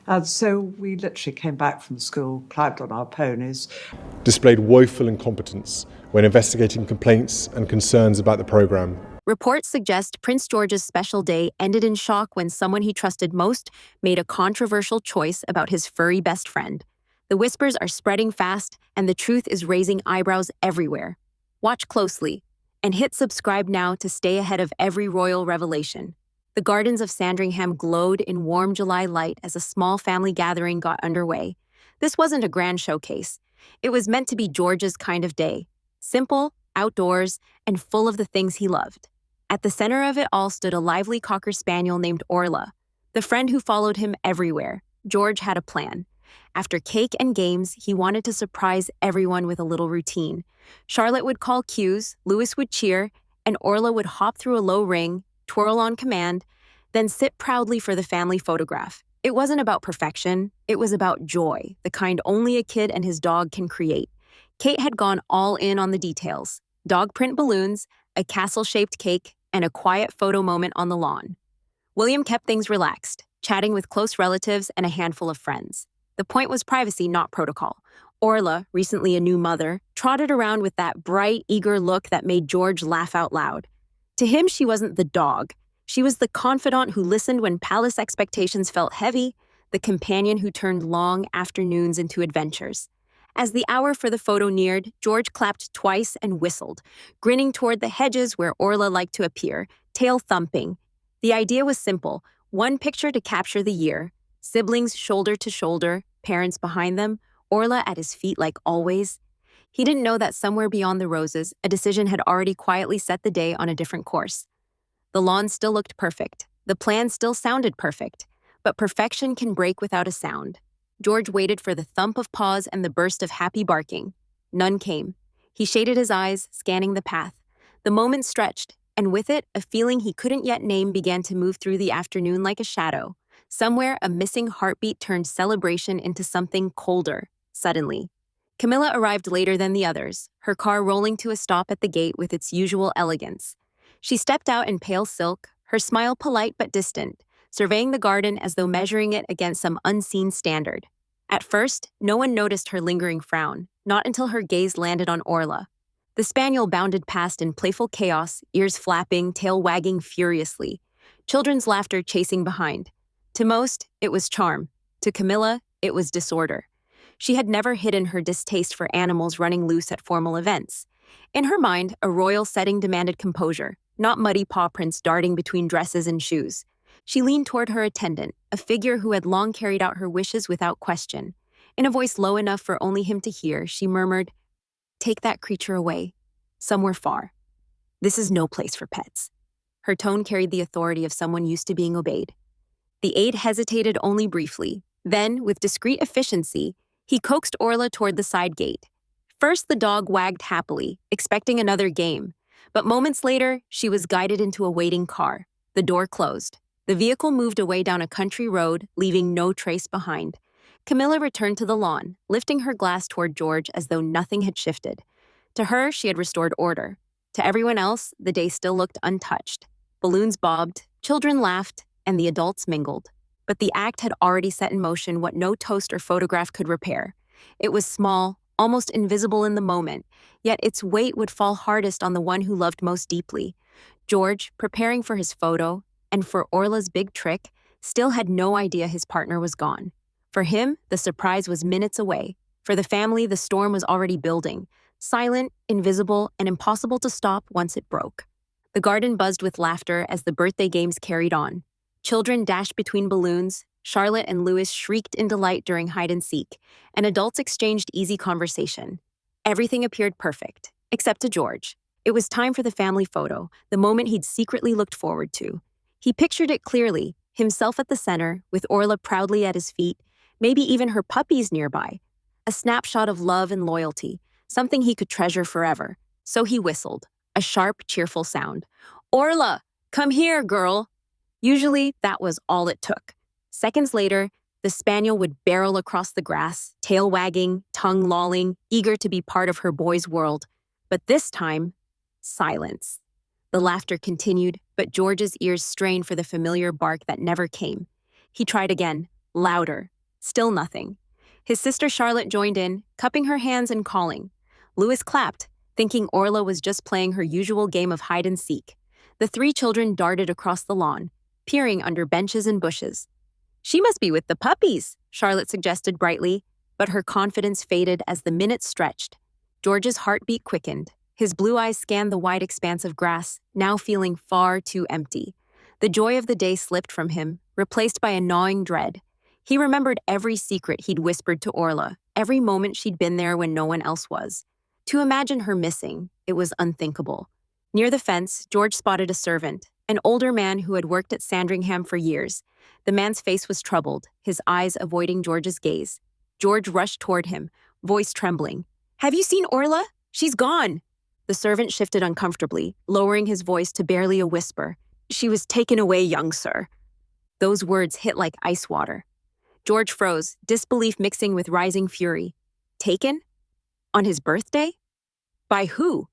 And so we literally came back from school, climbed on our ponies. Displayed woeful incompetence when investigating complaints and concerns about the programme. Reports suggest Prince George's special day ended in shock when someone he trusted most made a controversial choice about his furry best friend. The whispers are spreading fast, and the truth is raising eyebrows everywhere. Watch closely, and hit subscribe now to stay ahead of every royal revelation. The gardens of Sandringham glowed in warm July light as a small family gathering got underway. This wasn't a grand showcase. It was meant to be George's kind of day. Simple, outdoors, and full of the things he loved. At the center of it all stood a lively cocker spaniel named Orla, the friend who followed him everywhere. George had a plan. After cake and games, he wanted to surprise everyone with a little routine. Charlotte would call cues, Louis would cheer, and Orla would hop through a low ring, twirl on command, then sit proudly for the family photograph. It wasn't about perfection, it was about joy, the kind only a kid and his dog can create. Kate had gone all in on the details. Dog print balloons, a castle-shaped cake, and a quiet photo moment on the lawn. William kept things relaxed, chatting with close relatives and a handful of friends. The point was privacy, not protocol. Orla, recently a new mother, trotted around with that bright, eager look that made George laugh out loud. To him, she wasn't the dog. She was the confidant who listened when palace expectations felt heavy, the companion who turned long afternoons into adventures. As the hour for the photo neared, George clapped twice and whistled, grinning toward the hedges where Orla liked to appear, tail thumping. The idea was simple: one picture to capture the year, siblings shoulder to shoulder, parents behind them, Orla at his feet like always. He didn't know that somewhere beyond the roses, a decision had already quietly set the day on a different course. The lawn still looked perfect. The plan still sounded perfect. But perfection can break without a sound. George waited for the thump of paws and the burst of happy barking. None came. He shaded his eyes, scanning the path. The moment stretched, and with it, a feeling he couldn't yet name began to move through the afternoon like a shadow. Somewhere, a missing heartbeat turned celebration into something colder, suddenly. Camilla arrived later than the others, her car rolling to a stop at the gate with its usual elegance. She stepped out in pale silk, her smile polite but distant, surveying the garden as though measuring it against some unseen standard. At first, no one noticed her lingering frown, not until her gaze landed on Orla. The spaniel bounded past in playful chaos, ears flapping, tail wagging furiously. Children's laughter chasing behind. To most, it was charm. To Camilla, it was disorder. She had never hidden her distaste for animals running loose at formal events. In her mind, a royal setting demanded composure, not muddy paw prints darting between dresses and shoes. She leaned toward her attendant, a figure who had long carried out her wishes without question. In a voice low enough for only him to hear, she murmured, "Take that creature away, somewhere far. This is no place for pets." Her tone carried the authority of someone used to being obeyed. The aide hesitated only briefly. Then, with discreet efficiency, he coaxed Orla toward the side gate. First, the dog wagged happily, expecting another game. But moments later, she was guided into a waiting car. The door closed. The vehicle moved away down a country road, leaving no trace behind. Camilla returned to the lawn, lifting her glass toward George as though nothing had shifted. To her, she had restored order. To everyone else, the day still looked untouched. Balloons bobbed, children laughed, and the adults mingled. But the act had already set in motion what no toast or photograph could repair. It was small, almost invisible in the moment, yet its weight would fall hardest on the one who loved most deeply. George, preparing for his photo, and for Orla's big trick, still had no idea his partner was gone. For him, the surprise was minutes away. For the family, the storm was already building, silent, invisible, and impossible to stop once it broke. The garden buzzed with laughter as the birthday games carried on. Children dashed between balloons, Charlotte and Louis shrieked in delight during hide-and-seek, and adults exchanged easy conversation. Everything appeared perfect, except to George. It was time for the family photo, the moment he'd secretly looked forward to. He pictured it clearly, himself at the center, with Orla proudly at his feet, maybe even her puppies nearby. A snapshot of love and loyalty, something he could treasure forever. So he whistled, a sharp, cheerful sound. "Orla, come here, girl." Usually, that was all it took. Seconds later, the spaniel would barrel across the grass, tail wagging, tongue lolling, eager to be part of her boy's world. But this time, silence. The laughter continued, but George's ears strained for the familiar bark that never came. He tried again, louder, Still nothing. His sister Charlotte joined in, cupping her hands and calling. Louis clapped, thinking Orla was just playing her usual game of hide and seek. The three children darted across the lawn, peering under benches and bushes. "She must be with the puppies," Charlotte suggested brightly, but her confidence faded as the minutes stretched. George's heartbeat quickened. His blue eyes scanned the wide expanse of grass, now feeling far too empty. The joy of the day slipped from him, replaced by a gnawing dread. He remembered every secret he'd whispered to Orla, every moment she'd been there when no one else was. To imagine her missing, it was unthinkable. Near the fence, George spotted a servant, an older man who had worked at Sandringham for years. The man's face was troubled, his eyes avoiding George's gaze. George rushed toward him, voice trembling. "Have you seen Orla? She's gone!" The servant shifted uncomfortably, lowering his voice to barely a whisper. "She was taken away, young sir." Those words hit like ice water. George froze, disbelief mixing with rising fury. Taken? On his birthday? By who?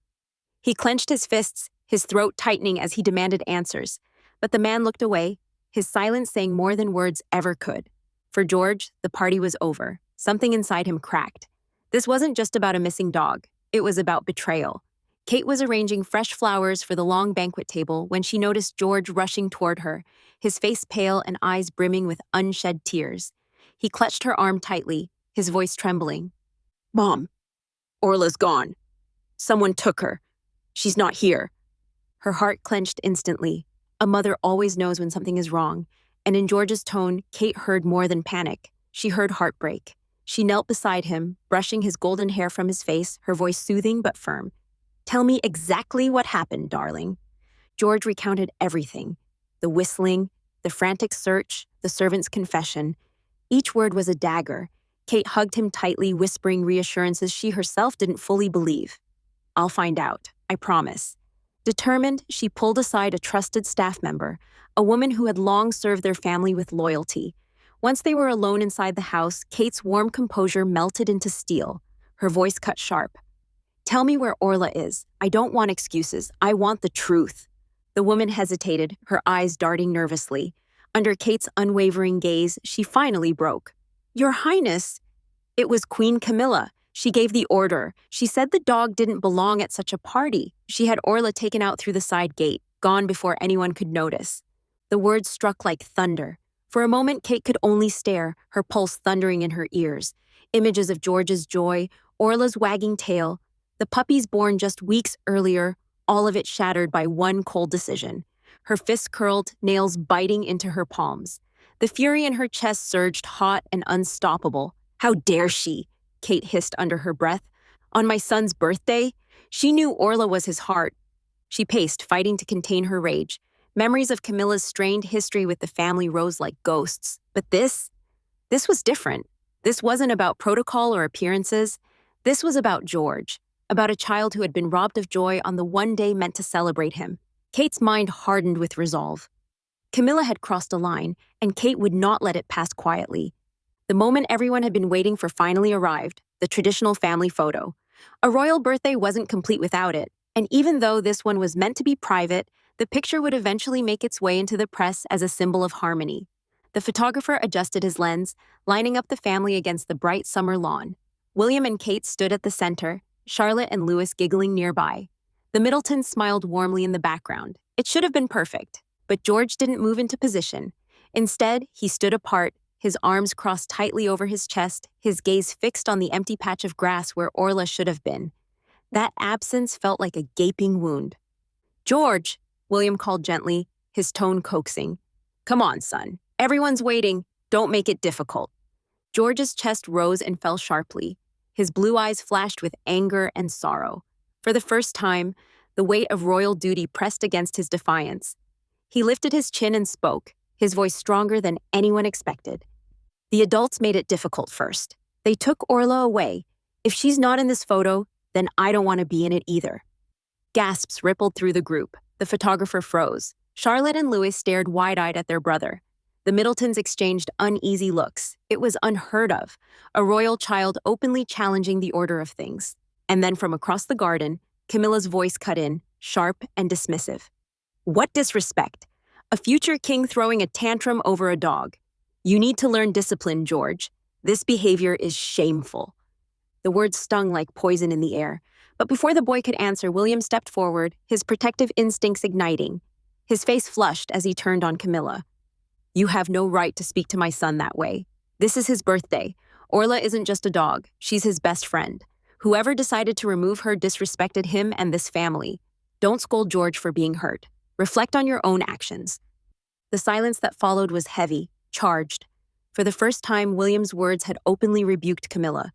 He clenched his fists, his throat tightening as he demanded answers. But the man looked away, his silence saying more than words ever could. For George, the party was over. Something inside him cracked. This wasn't just about a missing dog. It was about betrayal. Kate was arranging fresh flowers for the long banquet table when she noticed George rushing toward her, his face pale and eyes brimming with unshed tears. He clutched her arm tightly, his voice trembling. "Mom, Orla's gone. Someone took her. She's not here." Her heart clenched instantly. A mother always knows when something is wrong, and in George's tone, Kate heard more than panic. She heard heartbreak. She knelt beside him, brushing his golden hair from his face, her voice soothing but firm. "Tell me exactly what happened, darling." George recounted everything. The whistling, the frantic search, the servant's confession. Each word was a dagger. Kate hugged him tightly, whispering reassurances she herself didn't fully believe. "I'll find out, I promise." Determined, she pulled aside a trusted staff member, a woman who had long served their family with loyalty. Once they were alone inside the house, Kate's warm composure melted into steel. Her voice cut sharp. "Tell me where Orla is. I don't want excuses. I want the truth." The woman hesitated, her eyes darting nervously. Under Kate's unwavering gaze, she finally broke. "Your Highness." It was Queen Camilla. She gave the order. She said the dog didn't belong at such a party. She had Orla taken out through the side gate, gone before anyone could notice. The words struck like thunder. For a moment, Kate could only stare, her pulse thundering in her ears. Images of George's joy, Orla's wagging tail, the puppies born just weeks earlier, all of it shattered by one cold decision. Her fists curled, nails biting into her palms. The fury in her chest surged hot and unstoppable. "How dare she?" Kate hissed under her breath. "On my son's birthday?" She knew Orla was his heart. She paced, fighting to contain her rage. Memories of Camilla's strained history with the family rose like ghosts. But this was different. This wasn't about protocol or appearances. This was about George, about a child who had been robbed of joy on the one day meant to celebrate him. Kate's mind hardened with resolve. Camilla had crossed a line, and Kate would not let it pass quietly. The moment everyone had been waiting for finally arrived, the traditional family photo. A royal birthday wasn't complete without it, and even though this one was meant to be private, the picture would eventually make its way into the press as a symbol of harmony. The photographer adjusted his lens, lining up the family against the bright summer lawn. William and Kate stood at the center, Charlotte and Louis giggling nearby. The Middletons smiled warmly in the background. It should have been perfect, but George didn't move into position. Instead, he stood apart, his arms crossed tightly over his chest, his gaze fixed on the empty patch of grass where Orla should have been. That absence felt like a gaping wound. "George," William called gently, his tone coaxing. "Come on, son. Everyone's waiting. Don't make it difficult." George's chest rose and fell sharply. His blue eyes flashed with anger and sorrow. For the first time, the weight of royal duty pressed against his defiance. He lifted his chin and spoke, his voice stronger than anyone expected. "The adults made it difficult first. They took Orla away. If she's not in this photo, then I don't want to be in it either." Gasps rippled through the group. The photographer froze. Charlotte and Louis stared wide-eyed at their brother. The Middletons exchanged uneasy looks. It was unheard of, a royal child openly challenging the order of things. And then from across the garden, Camilla's voice cut in, sharp and dismissive. "What disrespect! A future king throwing a tantrum over a dog. You need to learn discipline, George. This behavior is shameful." The words stung like poison in the air. But before the boy could answer, William stepped forward, his protective instincts igniting. His face flushed as he turned on Camilla. "You have no right to speak to my son that way. This is his birthday. Orla isn't just a dog, she's his best friend. Whoever decided to remove her disrespected him and this family. Don't scold George for being hurt. Reflect on your own actions." The silence that followed was heavy, charged. For the first time, William's words had openly rebuked Camilla,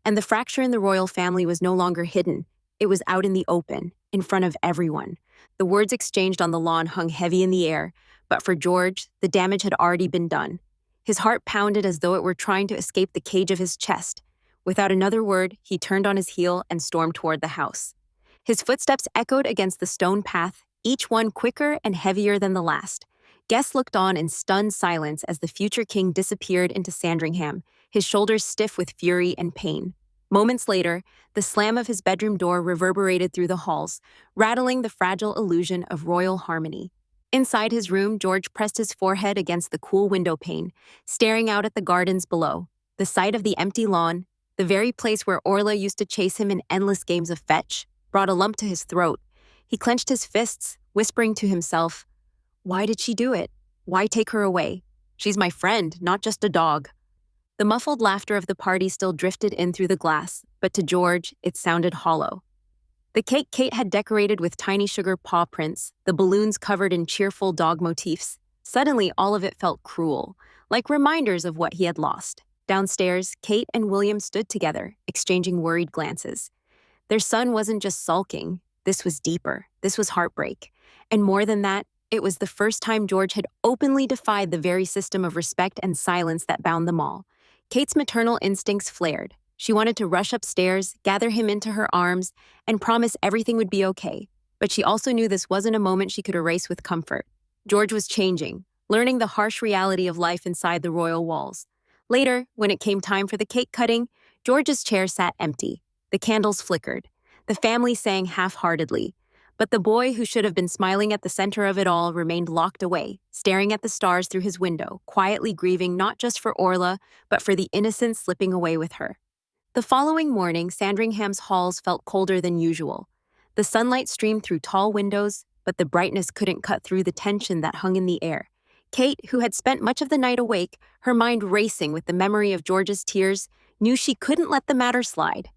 and the fracture in the royal family was no longer hidden. It was out in the open, in front of everyone. The words exchanged on the lawn hung heavy in the air, but for George, the damage had already been done. His heart pounded as though it were trying to escape the cage of his chest. Without another word, he turned on his heel and stormed toward the house. His footsteps echoed against the stone path, each one quicker and heavier than the last. Guests looked on in stunned silence as the future king disappeared into Sandringham, his shoulders stiff with fury and pain. Moments later, the slam of his bedroom door reverberated through the halls, rattling the fragile illusion of royal harmony. Inside his room, George pressed his forehead against the cool window pane, staring out at the gardens below. The sight of the empty lawn, the very place where Orla used to chase him in endless games of fetch, brought a lump to his throat. He clenched his fists, whispering to himself, "Why did she do it? Why take her away? She's my friend, not just a dog." The muffled laughter of the party still drifted in through the glass, but to George, it sounded hollow. The cake Kate had decorated with tiny sugar paw prints, the balloons covered in cheerful dog motifs. Suddenly, all of it felt cruel, like reminders of what he had lost. Downstairs, Kate and William stood together, exchanging worried glances. Their son wasn't just sulking. This was deeper. This was heartbreak. And more than that, it was the first time George had openly defied the very system of respect and silence that bound them all. Kate's maternal instincts flared. She wanted to rush upstairs, gather him into her arms, and promise everything would be okay. But she also knew this wasn't a moment she could erase with comfort. George was changing, learning the harsh reality of life inside the royal walls. Later, when it came time for the cake cutting, George's chair sat empty. The candles flickered. The family sang half-heartedly. But the boy who should have been smiling at the center of it all remained locked away, staring at the stars through his window, quietly grieving not just for Orla, but for the innocence slipping away with her. The following morning, Sandringham's halls felt colder than usual. The sunlight streamed through tall windows, but the brightness couldn't cut through the tension that hung in the air. Kate, who had spent much of the night awake, her mind racing with the memory of George's tears, knew she couldn't let the matter slide.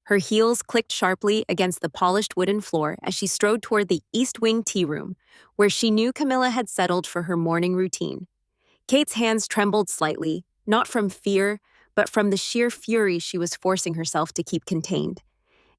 Her heels clicked sharply against the polished wooden floor as she strode toward the East Wing tea room, where she knew Camilla had settled for her morning routine. Kate's hands trembled slightly, not from fear, but from the sheer fury she was forcing herself to keep contained.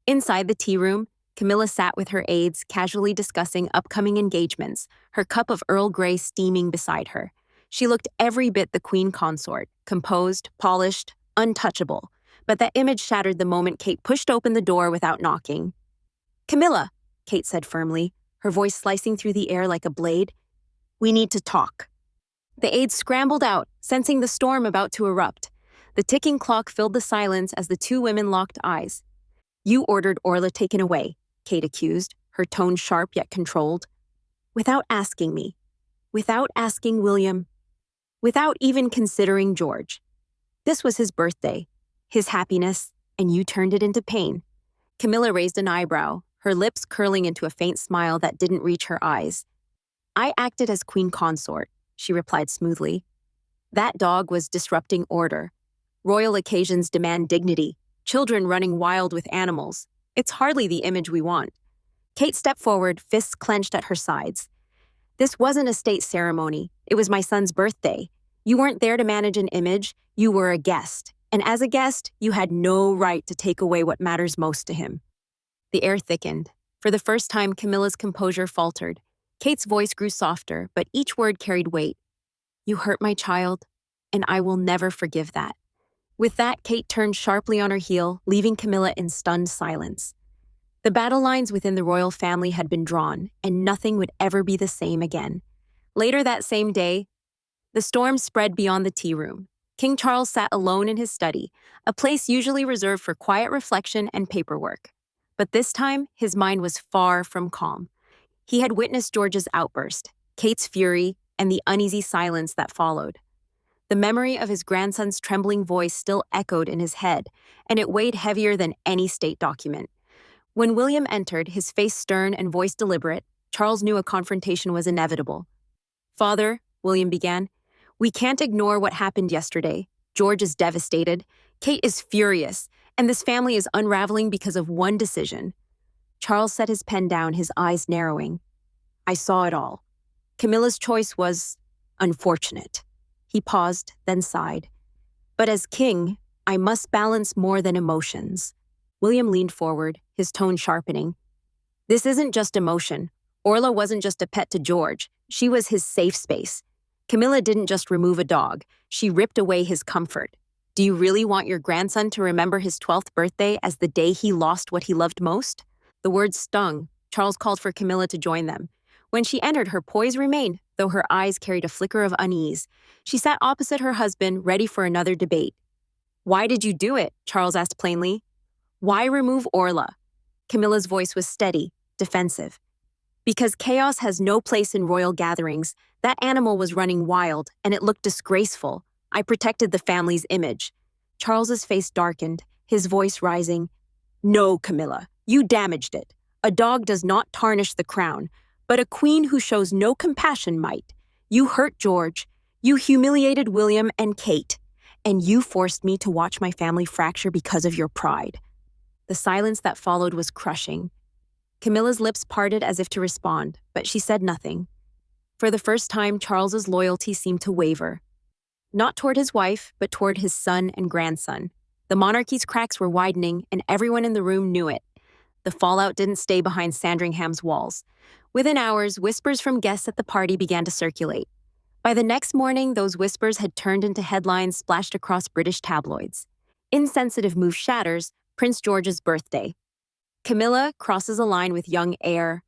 Inside the tea room, Camilla sat with her aides, casually discussing upcoming engagements, her cup of Earl Grey steaming beside her. She looked every bit the queen consort, composed, polished, untouchable. But that image shattered the moment Kate pushed open the door without knocking. "Camilla," Kate said firmly, her voice slicing through the air like a blade. "We need to talk." The aides scrambled out, sensing the storm about to erupt. The ticking clock filled the silence as the two women locked eyes. "You ordered Orla taken away," Kate accused, her tone sharp yet controlled. "Without asking me. Without asking William. Without even considering George. This was his birthday. His happiness, and you turned it into pain." Camilla raised an eyebrow, her lips curling into a faint smile that didn't reach her eyes. "I acted as queen consort," she replied smoothly. "That dog was disrupting order. Royal occasions demand dignity, children running wild with animals. It's hardly the image we want." Kate stepped forward, fists clenched at her sides. "This wasn't a state ceremony. It was my son's birthday. You weren't there to manage an image. You were a guest. And as a guest, you had no right to take away what matters most to him." The air thickened. For the first time, Camilla's composure faltered. Kate's voice grew softer, but each word carried weight. "You hurt my child, and I will never forgive that." With that, Kate turned sharply on her heel, leaving Camilla in stunned silence. The battle lines within the royal family had been drawn, and nothing would ever be the same again. Later that same day, the storm spread beyond the tea room. King Charles sat alone in his study, a place usually reserved for quiet reflection and paperwork. But this time, his mind was far from calm. He had witnessed George's outburst, Kate's fury, and the uneasy silence that followed. The memory of his grandson's trembling voice still echoed in his head, and it weighed heavier than any state document. When William entered, his face stern and voice deliberate, Charles knew a confrontation was inevitable. "Father," William began, "we can't ignore what happened yesterday. George is devastated, Kate is furious, and this family is unraveling because of one decision." Charles set his pen down, his eyes narrowing. "I saw it all. Camilla's choice was unfortunate." He paused, then sighed. "But as king, I must balance more than emotions." William leaned forward, his tone sharpening. "This isn't just emotion. Orla wasn't just a pet to George. She was his safe space. Camilla didn't just remove a dog. She ripped away his comfort. Do you really want your grandson to remember his 12th birthday as the day he lost what he loved most?" The words stung. Charles called for Camilla to join them. When she entered, her poise remained, though her eyes carried a flicker of unease. She sat opposite her husband, ready for another debate. "Why did you do it?" Charles asked plainly. "Why remove Orla?" Camilla's voice was steady, defensive. "Because chaos has no place in royal gatherings. That animal was running wild, and it looked disgraceful. I protected the family's image." Charles's face darkened, his voice rising. "No, Camilla, you damaged it. A dog does not tarnish the crown, but a queen who shows no compassion might. You hurt George. You humiliated William and Kate. And you forced me to watch my family fracture because of your pride." The silence that followed was crushing. Camilla's lips parted as if to respond, but she said nothing. For the first time, Charles's loyalty seemed to waver. Not toward his wife, but toward his son and grandson. The monarchy's cracks were widening, and everyone in the room knew it. The fallout didn't stay behind Sandringham's walls. Within hours, whispers from guests at the party began to circulate. By the next morning, those whispers had turned into headlines splashed across British tabloids. "Insensitive move shatters Prince George's birthday." "Camilla crosses a line with young heir."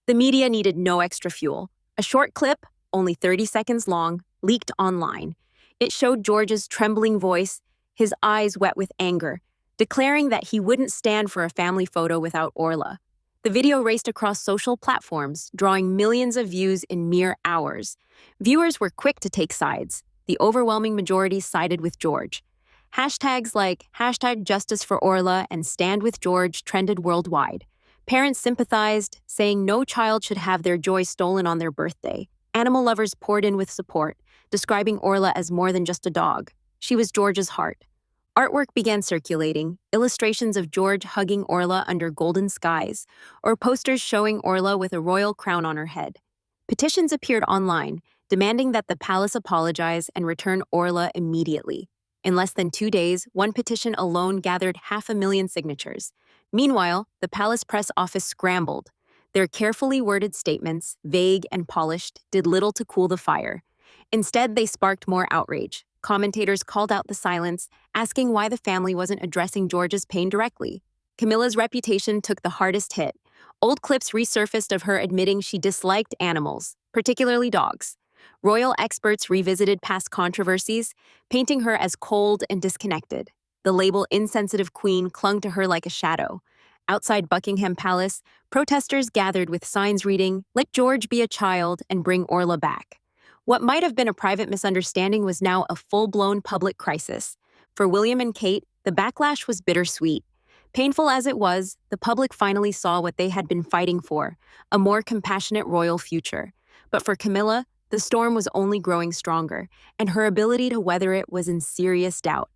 The media needed no extra fuel. A short clip, only 30 seconds long, leaked online. It showed George's trembling voice, his eyes wet with anger, declaring that he wouldn't stand for a family photo without Orla. The video raced across social platforms, drawing millions of views in mere hours. Viewers were quick to take sides. The overwhelming majority sided with George. Hashtags like #JusticeForOrla and Stand with George trended worldwide. Parents sympathized, saying no child should have their joy stolen on their birthday. Animal lovers poured in with support, describing Orla as more than just a dog. She was George's heart. Artwork began circulating, illustrations of George hugging Orla under golden skies, or posters showing Orla with a royal crown on her head. Petitions appeared online, demanding that the palace apologize and return Orla immediately. In less than 2 days, one petition alone gathered 500,000 signatures. Meanwhile, the palace press office scrambled. Their carefully worded statements, vague and polished, did little to cool the fire. Instead, they sparked more outrage. Commentators called out the silence, asking why the family wasn't addressing George's pain directly. Camilla's reputation took the hardest hit. Old clips resurfaced of her admitting she disliked animals, particularly dogs. Royal experts revisited past controversies, painting her as cold and disconnected. The label insensitive queen clung to her like a shadow. Outside Buckingham Palace, protesters gathered with signs reading, "Let George be a child and bring Orla back." What might have been a private misunderstanding was now a full-blown public crisis. For William and Kate, the backlash was bittersweet. Painful as it was, the public finally saw what they had been fighting for, a more compassionate royal future. But for Camilla, the storm was only growing stronger, and her ability to weather it was in serious doubt.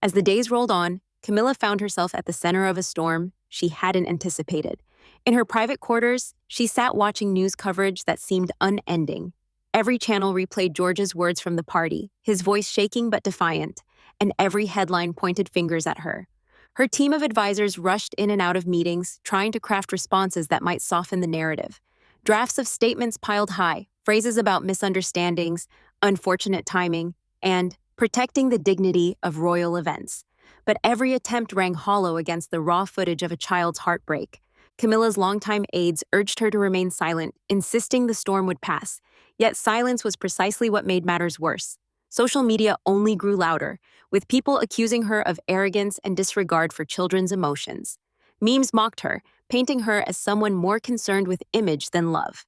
As the days rolled on, Camilla found herself at the center of a storm she hadn't anticipated. In her private quarters, she sat watching news coverage that seemed unending. Every channel replayed George's words from the party, his voice shaking but defiant, and every headline pointed fingers at her. Her team of advisors rushed in and out of meetings, trying to craft responses that might soften the narrative. Drafts of statements piled high, phrases about misunderstandings, unfortunate timing, and protecting the dignity of royal events. But every attempt rang hollow against the raw footage of a child's heartbreak. Camilla's longtime aides urged her to remain silent, insisting the storm would pass. Yet silence was precisely what made matters worse. Social media only grew louder, with people accusing her of arrogance and disregard for children's emotions. Memes mocked her, painting her as someone more concerned with image than love.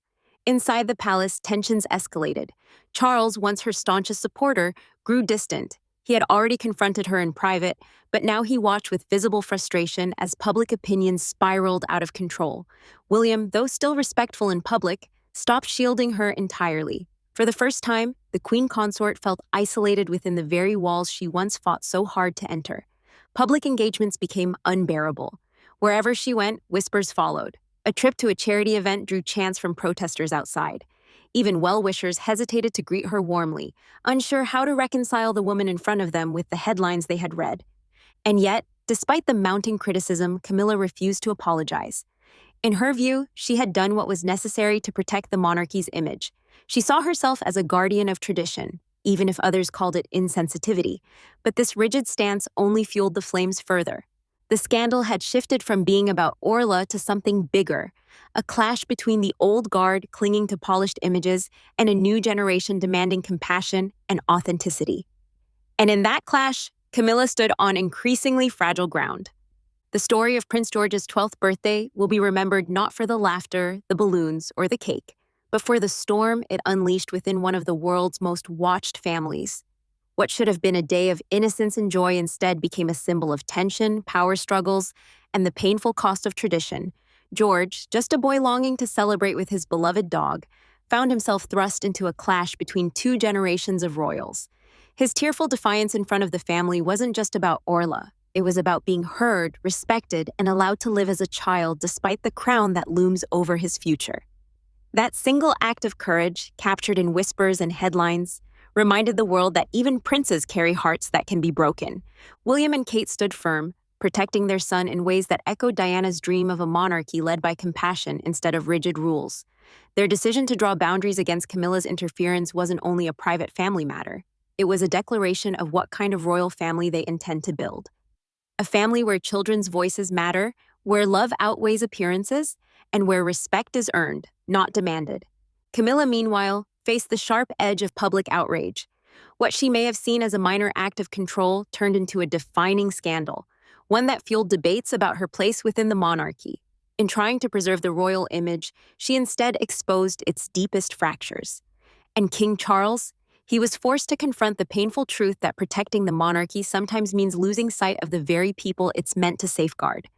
Inside the palace, tensions escalated. Charles, once her staunchest supporter, grew distant. He had already confronted her in private, but now he watched with visible frustration as public opinion spiraled out of control. William, though still respectful in public, stopped shielding her entirely. For the first time, the queen consort felt isolated within the very walls she once fought so hard to enter. Public engagements became unbearable. Wherever she went, whispers followed. A trip to a charity event drew chants from protesters outside. Even well-wishers hesitated to greet her warmly, unsure how to reconcile the woman in front of them with the headlines they had read. And yet, despite the mounting criticism, Camilla refused to apologize. In her view, she had done what was necessary to protect the monarchy's image. She saw herself as a guardian of tradition, even if others called it insensitivity. But this rigid stance only fueled the flames further. The scandal had shifted from being about Orla to something bigger, a clash between the old guard clinging to polished images and a new generation demanding compassion and authenticity. And in that clash, Camilla stood on increasingly fragile ground. The story of Prince George's 12th birthday will be remembered not for the laughter, the balloons, or the cake, but for the storm it unleashed within one of the world's most watched families. What should have been a day of innocence and joy instead became a symbol of tension, power struggles, and the painful cost of tradition. George, just a boy longing to celebrate with his beloved dog, found himself thrust into a clash between two generations of royals. His tearful defiance in front of the family wasn't just about Orla. It was about being heard, respected, and allowed to live as a child despite the crown that looms over his future. That single act of courage, captured in whispers and headlines, reminded the world that even princes carry hearts that can be broken. William and Kate stood firm, protecting their son in ways that echoed Diana's dream of a monarchy led by compassion instead of rigid rules. Their decision to draw boundaries against Camilla's interference wasn't only a private family matter. It was a declaration of what kind of royal family they intend to build. A family where children's voices matter, where love outweighs appearances, and where respect is earned, not demanded. Camilla, meanwhile, faced the sharp edge of public outrage. What she may have seen as a minor act of control turned into a defining scandal, one that fueled debates about her place within the monarchy. In trying to preserve the royal image, she instead exposed its deepest fractures. And King Charles? He was forced to confront the painful truth that protecting the monarchy sometimes means losing sight of the very people it's meant to safeguard.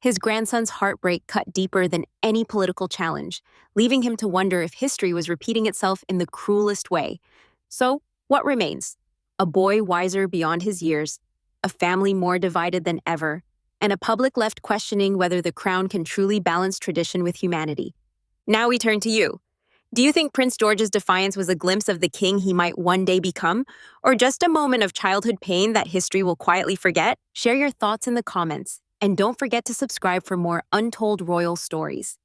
His grandson's heartbreak cut deeper than any political challenge, leaving him to wonder if history was repeating itself in the cruelest way. So, what remains? A boy wiser beyond his years, a family more divided than ever, and a public left questioning whether the crown can truly balance tradition with humanity. Now we turn to you. Do you think Prince George's defiance was a glimpse of the king he might one day become, or just a moment of childhood pain that history will quietly forget? Share your thoughts in the comments, and don't forget to subscribe for more untold royal stories.